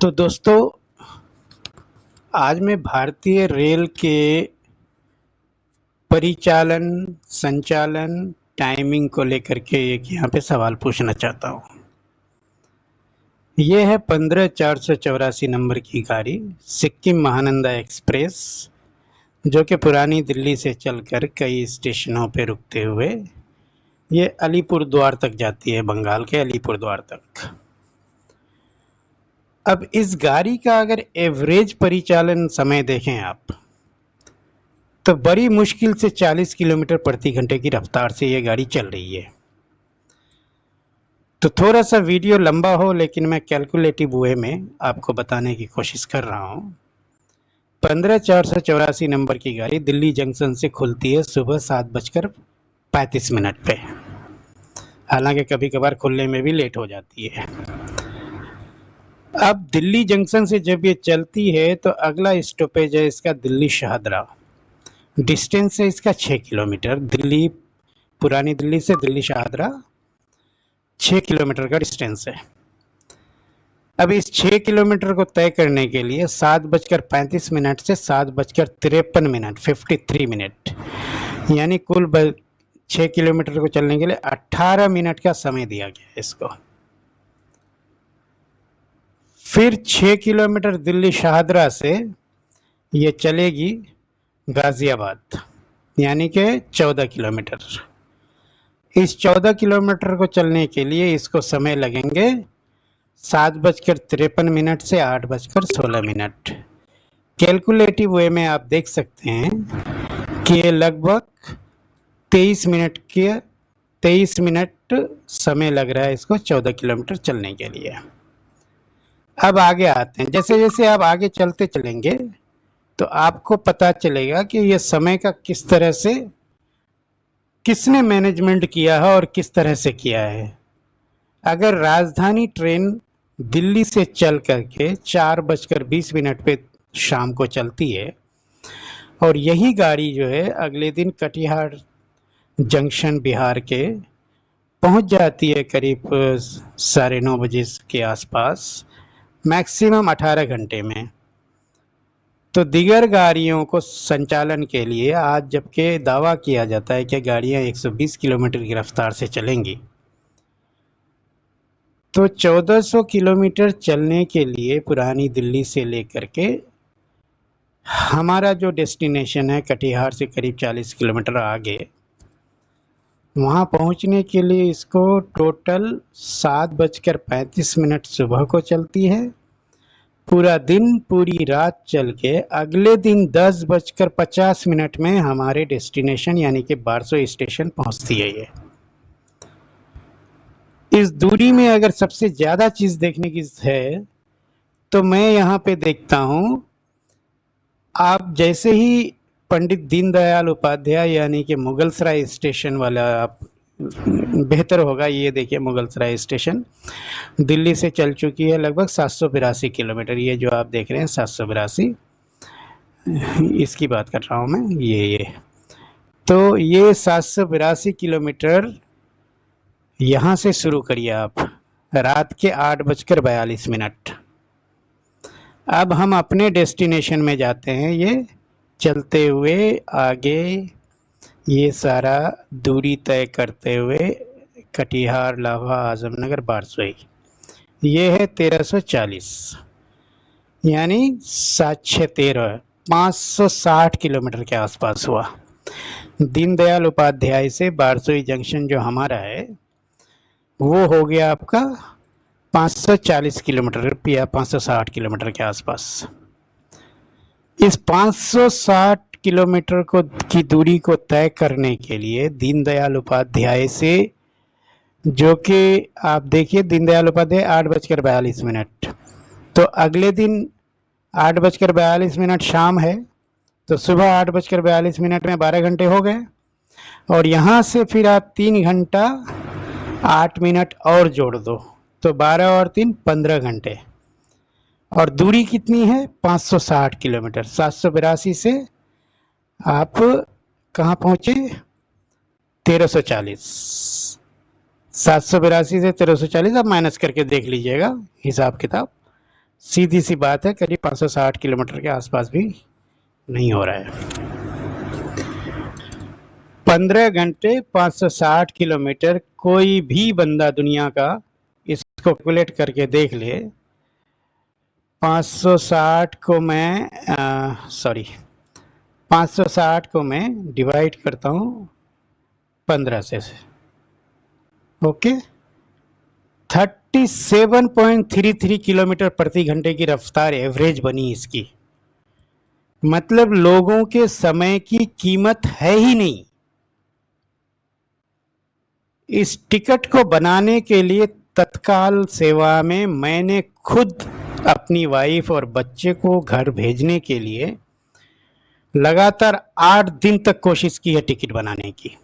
तो दोस्तों, आज मैं भारतीय रेल के परिचालन, संचालन, टाइमिंग को लेकर के एक यहाँ पे सवाल पूछना चाहता हूँ। ये है 15/484 नंबर की गाड़ी, सिक्किम महानंदा एक्सप्रेस, जो कि पुरानी दिल्ली से चलकर कई स्टेशनों पे रुकते हुए ये अलीपुरद्वार तक जाती है, बंगाल के अलीपुरद्वार तक। अब इस गाड़ी का अगर एवरेज परिचालन समय देखें आप, तो बड़ी मुश्किल से 40 किलोमीटर प्रति घंटे की रफ्तार से ये गाड़ी चल रही है। तो थोड़ा सा वीडियो लंबा हो, लेकिन मैं कैलकुलेटिव वे में आपको बताने की कोशिश कर रहा हूँ। 15/484 नंबर की गाड़ी दिल्ली जंक्शन से खुलती है सुबह 7:35 पे। हालांकि कभी कभार खुलने में भी लेट हो जाती है। अब दिल्ली जंक्शन से जब ये चलती है तो अगला स्टॉपेज है इसका दिल्ली शाहदरा। डिस्टेंस है इसका 6 किलोमीटर। पुरानी दिल्ली से दिल्ली शाहदरा 6 किलोमीटर का डिस्टेंस है। अब इस 6 किलोमीटर को तय करने के लिए 7:35 से 7:53 53 मिनट, यानी कुल 6 किलोमीटर को चलने के लिए 18 मिनट का समय दिया गया है इसको। फिर 6 किलोमीटर दिल्ली शाहदरा से ये चलेगी गाजियाबाद, यानी कि 14 किलोमीटर। इस 14 किलोमीटर को चलने के लिए इसको समय लगेंगे 7:53 से 8:16। कैलकुलेटिव वे में आप देख सकते हैं कि ये लगभग 23 मिनट समय लग रहा है इसको 14 किलोमीटर चलने के लिए। अब आगे आते हैं। जैसे जैसे आप आगे चलते चलेंगे तो आपको पता चलेगा कि ये समय का किस तरह से किसने मैनेजमेंट किया है और किस तरह से किया है। अगर राजधानी ट्रेन दिल्ली से चल करके 4:20 पे शाम को चलती है और यही गाड़ी जो है अगले दिन कटिहार जंक्शन बिहार के पहुंच जाती है करीब 9:30 बजे के आसपास, मैक्सिमम 18 घंटे में, तो दीगर गाड़ियों को संचालन के लिए आज जबकि दावा किया जाता है कि गाड़ियां 120 किलोमीटर की रफ्तार से चलेंगी, तो 1400 किलोमीटर चलने के लिए पुरानी दिल्ली से लेकर के हमारा जो डेस्टिनेशन है कटिहार से करीब 40 किलोमीटर आगे, वहाँ पहुँचने के लिए इसको टोटल 7:35 सुबह को चलती है। पूरा दिन पूरी रात चल के अगले दिन 10:50 में हमारे डेस्टिनेशन यानी कि बारसो स्टेशन पहुँचती है। ये इस दूरी में अगर सबसे ज़्यादा चीज़ देखने की है तो मैं यहाँ पे देखता हूँ, आप जैसे ही पंडित दीनदयाल उपाध्याय यानी कि मुगलसराय स्टेशन वाला, आप बेहतर होगा ये देखिए, मुगलसराय स्टेशन दिल्ली से चल चुकी है लगभग 782 किलोमीटर। ये जो आप देख रहे हैं 782, इसकी बात कर रहा हूँ मैं। ये तो ये 782 किलोमीटर यहाँ से शुरू करिए आप रात के 8:42। अब हम अपने डेस्टिनेशन में जाते हैं, ये चलते हुए आगे ये सारा दूरी तय करते हुए कटिहार, लाभा, आजमनगर, बारसोई, ये है 1340, यानी 7×6=13, 560 किलोमीटर के आसपास हुआ। दीनदयाल उपाध्याय से बारसोई जंक्शन जो हमारा है वो हो गया आपका 540 किलोमीटर या 560 किलोमीटर के आसपास। इस 560 किलोमीटर की दूरी को तय करने के लिए दीनदयाल उपाध्याय से, जो कि आप देखिए दीनदयाल उपाध्याय 8:42, तो अगले दिन 8:42 शाम है, तो सुबह 8:42 में 12 घंटे हो गए, और यहाँ से फिर आप 3 घंटा 8 मिनट और जोड़ दो, तो 12 और 3 15 घंटे, और दूरी कितनी है 560 किलोमीटर। 782 से आप कहाँ पहुँचे 1340, 782 से 1340 आप माइनस करके देख लीजिएगा हिसाब किताब, सीधी सी बात है, करीब 560 किलोमीटर के आसपास भी नहीं हो रहा है। 15 घंटे 560 किलोमीटर, कोई भी बंदा दुनिया का इसको कैलकुलेट करके देख ले। 560 को मैं 560 को मैं डिवाइड करता हूँ 15 से, ओके। 37.33 किलोमीटर प्रति घंटे की रफ्तार एवरेज बनी इसकी। मतलब लोगों के समय की कीमत है ही नहीं। इस टिकट को बनाने के लिए तत्काल सेवा में मैंने खुद अपनी वाइफ और बच्चे को घर भेजने के लिए लगातार 8 दिन तक कोशिश की है टिकट बनाने की।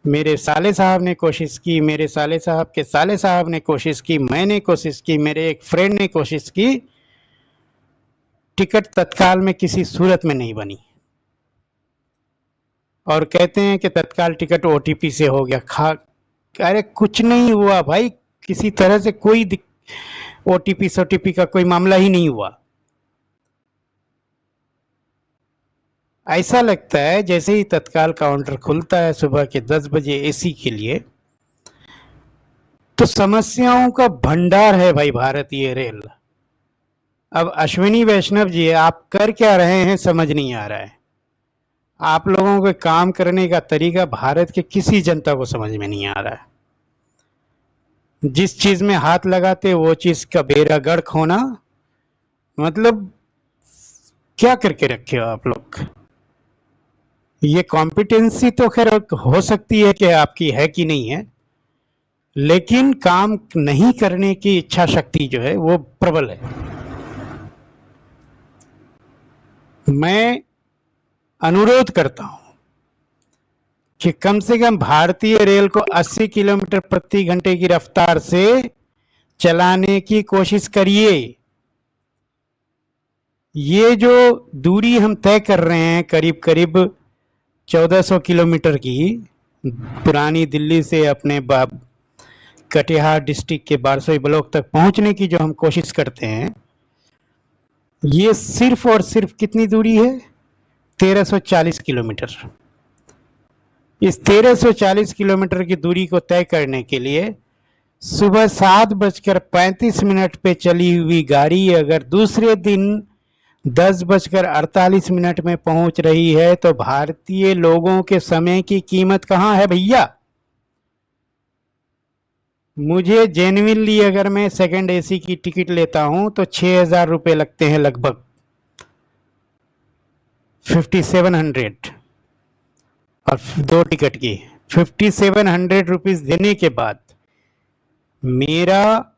मेरे साले साहब ने कोशिश की, मेरे साले साहब के साले साहब ने कोशिश की, मैंने कोशिश की, मेरे एक फ्रेंड ने कोशिश की। टिकट तत्काल में किसी सूरत में नहीं बनी। और कहते हैं कि तत्काल टिकट ओटीपी से हो गया। अरे कुछ नहीं हुआ भाई, किसी तरह से कोई ओटीपी सोटीपी का कोई मामला ही नहीं हुआ। ऐसा लगता है जैसे ही तत्काल काउंटर खुलता है सुबह के 10 बजे एसी के लिए, तो समस्याओं का भंडार है भाई भारतीय रेल। अब अश्विनी वैष्णव जी, आप कर क्या रहे हैं समझ नहीं आ रहा है। आप लोगों के काम करने का तरीका भारत के किसी जनता को समझ में नहीं आ रहा है। जिस चीज में हाथ लगाते वो चीज का बेड़ा गर्क होना, मतलब क्या करके रखे हो आप लोग। ये कॉम्पिटेंसी तो खैर हो सकती है कि आपकी है कि नहीं है, लेकिन काम नहीं करने की इच्छा शक्ति जो है वो प्रबल है। मैं अनुरोध करता हूं कि कम से कम भारतीय रेल को 80 किलोमीटर प्रति घंटे की रफ्तार से चलाने की कोशिश करिए। ये जो दूरी हम तय कर रहे हैं करीब करीब 1400 किलोमीटर की, पुरानी दिल्ली से अपने कटिहार डिस्ट्रिक्ट के बारसोई ब्लॉक तक पहुंचने की जो हम कोशिश करते हैं, ये सिर्फ और सिर्फ कितनी दूरी है? 1340 किलोमीटर। इस 1340 किलोमीटर की दूरी को तय करने के लिए सुबह 7:35 पे चली हुई गाड़ी अगर दूसरे दिन 10:48 में पहुंच रही है तो भारतीय लोगों के समय की कीमत कहां है भैया? मुझे जेन्युइनली अगर मैं सेकंड एसी की टिकट लेता हूं तो 6,000 रुपए लगते हैं, लगभग 5700, और 2 टिकट की 5700 रुपीज देने के बाद मेरा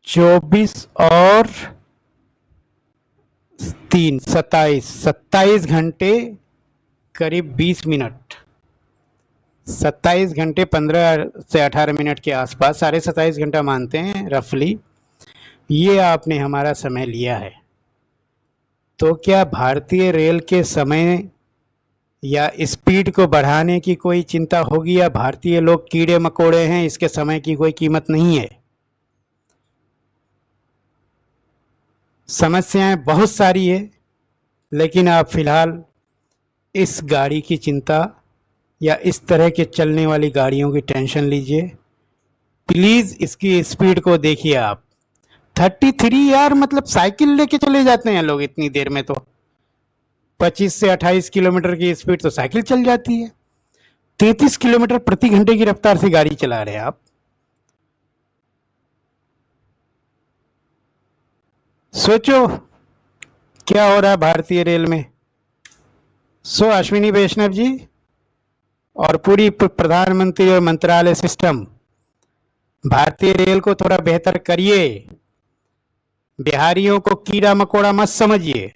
24 और 3 27 घंटे करीब 20 मिनट, 27 घंटे 15 से 18 मिनट के आसपास, 27.5 घंटा मानते हैं रफली, ये आपने हमारा समय लिया है। तो क्या भारतीय रेल के समय या स्पीड को बढ़ाने की कोई चिंता होगी, या भारतीय लोग कीड़े मकोड़े हैं, इसके समय की कोई कीमत नहीं है? समस्याएं बहुत सारी है, लेकिन आप फिलहाल इस गाड़ी की चिंता या इस तरह के चलने वाली गाड़ियों की टेंशन लीजिए। प्लीज इसकी स्पीड को देखिए आप। 33 यार, मतलब साइकिल लेके चले जाते हैं लोग इतनी देर में। तो 25 से 28 किलोमीटर की स्पीड तो साइकिल चल जाती है, 33 किलोमीटर प्रति घंटे की रफ्तार से गाड़ी चला रहे हैं आप। सोचो क्या हो रहा है भारतीय रेल में। सो अश्विनी वैष्णव जी और पूरी प्रधानमंत्री और मंत्रालय सिस्टम, भारतीय रेल को थोड़ा बेहतर करिए। बिहारियों को कीड़ा मकोड़ा मत समझिए।